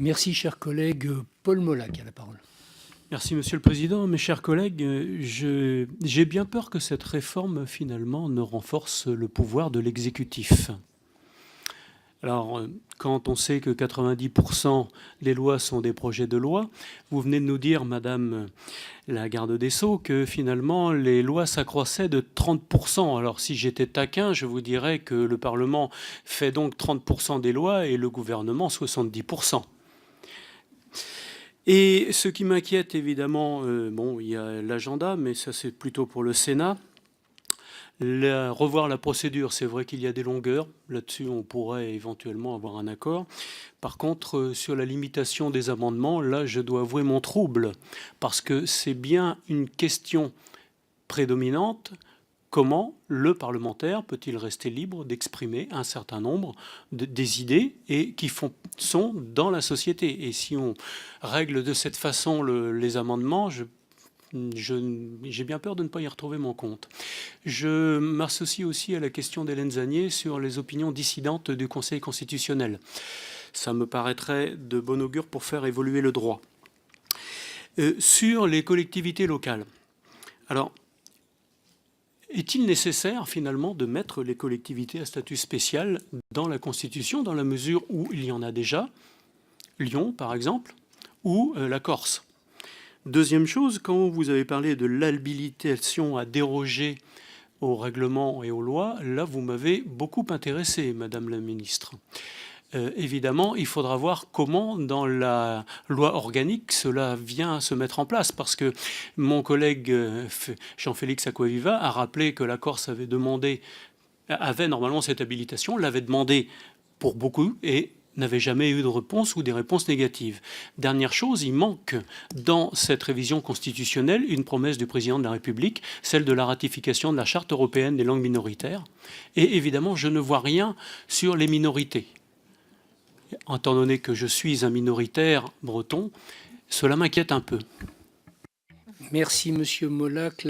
Merci, cher collègue. Paul Molac a la parole. Merci Monsieur le Président. Mes chers collègues, j'ai bien peur que cette réforme, finalement, ne renforce le pouvoir de l'exécutif. Alors, quand on sait que 90% des lois sont des projets de loi, vous venez de nous dire, Madame la garde des Sceaux, que finalement, les lois s'accroissaient de 30%. Alors, si j'étais taquin, je vous dirais que le Parlement fait donc 30% des lois et le gouvernement 70%. Et ce qui m'inquiète, évidemment, bon, il y a l'agenda, mais ça c'est plutôt pour le Sénat. Revoir la procédure, c'est vrai qu'il y a des longueurs, là-dessus on pourrait éventuellement avoir un accord. Par contre, sur la limitation des amendements, là je dois avouer mon trouble, parce que c'est bien une question prédominante. Comment le parlementaire peut-il rester libre d'exprimer un certain nombre des idées et qui sont dans la société? Et si on règle de cette façon les amendements, j'ai bien peur de ne pas y retrouver mon compte. Je m'associe aussi à la question d'Hélène Zannier sur les opinions dissidentes du Conseil constitutionnel. Ça me paraîtrait de bon augure pour faire évoluer le droit. Sur les collectivités locales, alors, est-il nécessaire finalement de mettre les collectivités à statut spécial dans la Constitution, dans la mesure où il y en a déjà, Lyon par exemple, ou la Corse? Deuxième chose, quand vous avez parlé de l'habilitation à déroger aux règlements et aux lois, là vous m'avez beaucoup intéressé, Madame la Ministre. Évidemment, il faudra voir comment, dans la loi organique, cela vient se mettre en place. Parce que mon collègue Jean-Félix Acquaviva a rappelé que la Corse avait normalement cette habilitation, l'avait demandé pour beaucoup et n'avait jamais eu de réponse ou des réponses négatives. Dernière chose, il manque dans cette révision constitutionnelle une promesse du président de la République, celle de la ratification de la Charte européenne des langues minoritaires. Et évidemment, je ne vois rien sur les minorités. Étant donné que je suis un minoritaire breton, cela m'inquiète un peu. Merci, Monsieur Molac.